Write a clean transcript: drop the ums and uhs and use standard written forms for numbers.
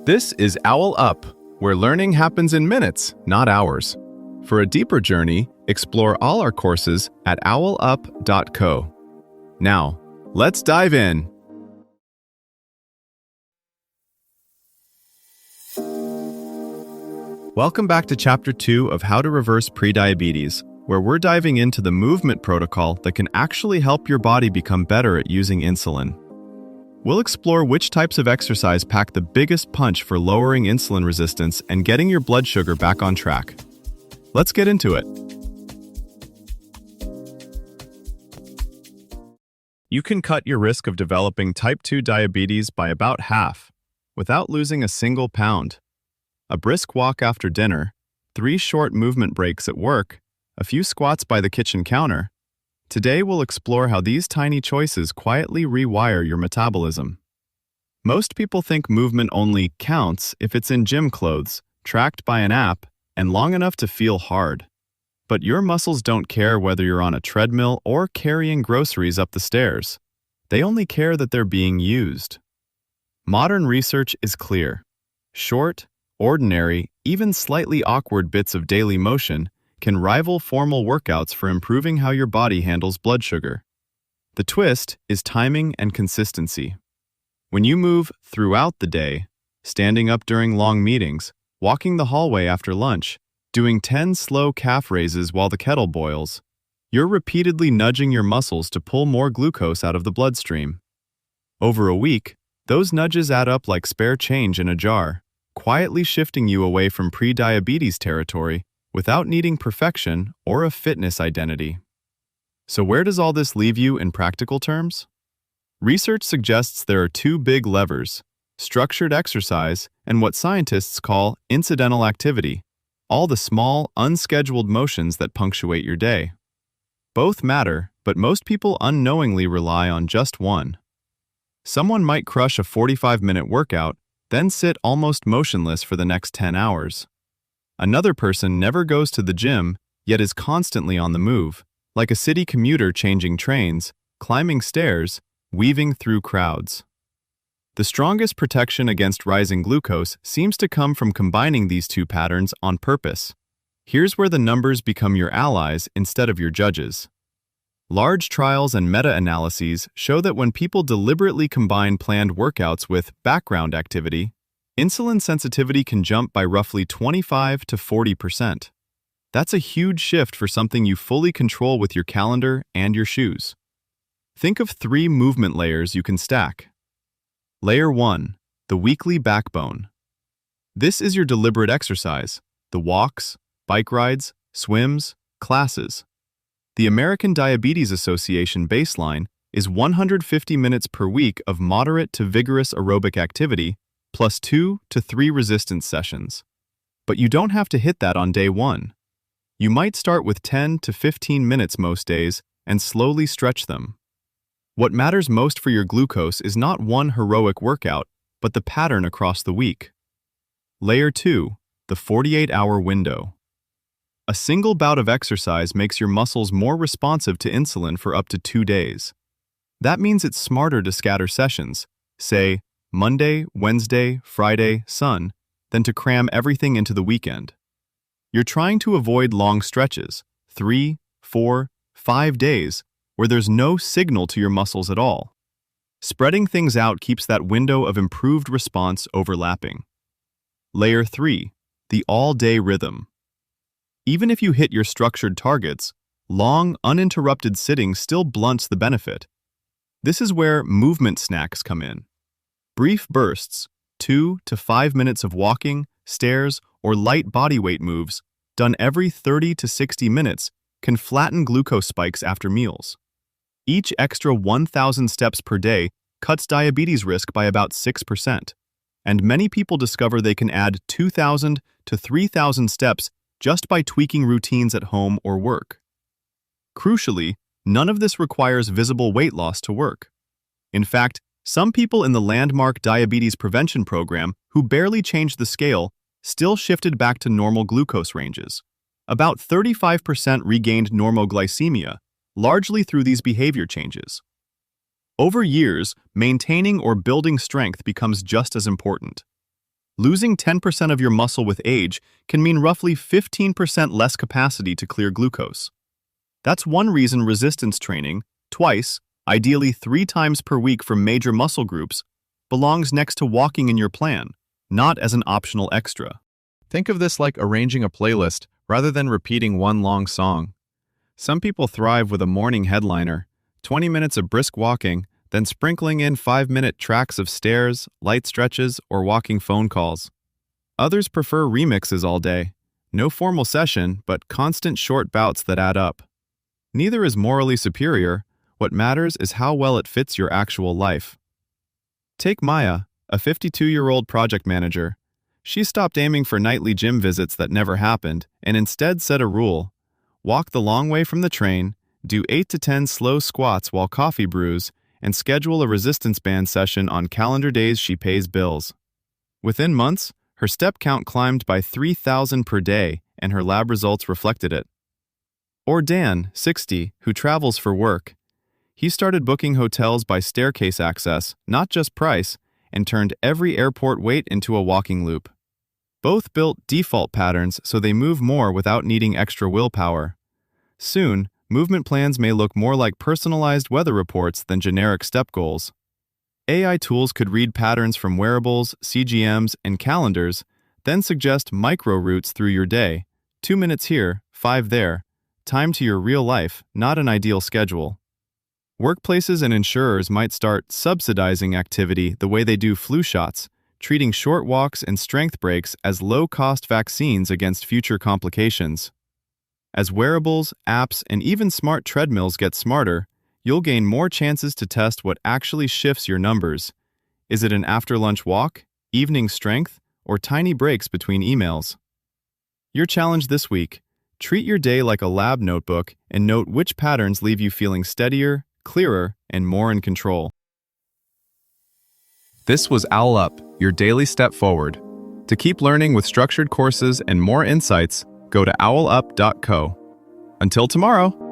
This is OwlUp, where learning happens in minutes, not hours. For a deeper journey, explore all our courses at owlup.co. Now, let's dive in. Welcome back to Chapter 2 of How to Reverse Prediabetes, where we're diving into the movement protocol that can actually help your body become better at using insulin. We'll explore which types of exercise pack the biggest punch for lowering insulin resistance and getting your blood sugar back on track. Let's get into it. You can cut your risk of developing type 2 diabetes by about half, without losing a single pound. A brisk walk after dinner, 3 short movement breaks at work, a few squats by the kitchen counter. Today we'll explore how these tiny choices quietly rewire your metabolism. Most people think movement only counts if it's in gym clothes, tracked by an app, and long enough to feel hard. But your muscles don't care whether you're on a treadmill or carrying groceries up the stairs. They only care that they're being used. Modern research is clear. Short, ordinary, even slightly awkward bits of daily motion can rival formal workouts for improving how your body handles blood sugar. The twist is timing and consistency. When you move throughout the day, standing up during long meetings, walking the hallway after lunch, doing 10 slow calf raises while the kettle boils, you're repeatedly nudging your muscles to pull more glucose out of the bloodstream. Over a week, those nudges add up like spare change in a jar, quietly shifting you away from prediabetes territory without needing perfection or a fitness identity. So where does all this leave you in practical terms? Research suggests there are 2 big levers: structured exercise and what scientists call incidental activity, all the small, unscheduled motions that punctuate your day. Both matter, but most people unknowingly rely on just one. Someone might crush a 45-minute workout, then sit almost motionless for the next 10 hours. Another person never goes to the gym, yet is constantly on the move, like a city commuter changing trains, climbing stairs, weaving through crowds. The strongest protection against rising glucose seems to come from combining these 2 patterns on purpose. Here's where the numbers become your allies instead of your judges. Large trials and meta-analyses show that when people deliberately combine planned workouts with background activity, insulin sensitivity can jump by roughly 25 to 40%. That's a huge shift for something you fully control with your calendar and your shoes. Think of 3 movement layers you can stack. Layer 1, the weekly backbone. This is your deliberate exercise: the walks, bike rides, swims, classes. The American Diabetes Association baseline is 150 minutes per week of moderate to vigorous aerobic activity, plus 2 to 3 resistance sessions. But you don't have to hit that on day 1. You might start with 10 to 15 minutes most days and slowly stretch them. What matters most for your glucose is not one heroic workout, but the pattern across the week. Layer 2, the 48-hour window. A single bout of exercise makes your muscles more responsive to insulin for up to 2 days. That means it's smarter to scatter sessions, say, Monday, Wednesday, Friday, Sun, than to cram everything into the weekend. You're trying to avoid long stretches, 3, 4, 5 days, where there's no signal to your muscles at all. Spreading things out keeps that window of improved response overlapping. Layer 3, the all-day rhythm. Even if you hit your structured targets, long, uninterrupted sitting still blunts the benefit. This is where movement snacks come in. Brief bursts, 2 to 5 minutes of walking, stairs, or light bodyweight moves, done every 30 to 60 minutes, can flatten glucose spikes after meals. Each extra 1,000 steps per day cuts diabetes risk by about 6%, and many people discover they can add 2,000 to 3,000 steps just by tweaking routines at home or work. Crucially, none of this requires visible weight loss to work. In fact, some people in the landmark diabetes prevention program who barely changed the scale still shifted back to normal glucose ranges. About 35% regained normoglycemia, largely through these behavior changes. Over years, maintaining or building strength becomes just as important. Losing 10% of your muscle with age can mean roughly 15% less capacity to clear glucose. That's one reason resistance training, twice, ideally 3 times per week for major muscle groups, belongs next to walking in your plan, not as an optional extra. Think of this like arranging a playlist rather than repeating one long song. Some people thrive with a morning headliner, 20 minutes of brisk walking, then sprinkling in 5-minute tracks of stairs, light stretches, or walking phone calls. Others prefer remixes all day. No formal session, but constant short bouts that add up. Neither is morally superior. What matters is how well it fits your actual life. Take Maya, a 52-year-old project manager. She stopped aiming for nightly gym visits that never happened and instead set a rule. Walk the long way from the train, do 8 to 10 slow squats while coffee brews, and schedule a resistance band session on calendar days she pays bills. Within months, her step count climbed by 3,000 per day, and her lab results reflected it. Or Dan, 60, who travels for work. He started booking hotels by staircase access, not just price, and turned every airport wait into a walking loop. Both built default patterns so they move more without needing extra willpower. Soon, movement plans may look more like personalized weather reports than generic step goals. AI tools could read patterns from wearables, CGMs, and calendars, then suggest micro routes through your day, 2 minutes here, 5 there, time to your real life, not an ideal schedule. Workplaces and insurers might start subsidizing activity the way they do flu shots, treating short walks and strength breaks as low-cost vaccines against future complications. As wearables, apps, and even smart treadmills get smarter, you'll gain more chances to test what actually shifts your numbers. Is it an after-lunch walk, evening strength, or tiny breaks between emails? Your challenge this week: treat your day like a lab notebook and note which patterns leave you feeling steadier, clearer, and more in control. This was OwlUp, your daily step forward. To keep learning with structured courses and more insights, go to owlup.co. Until tomorrow!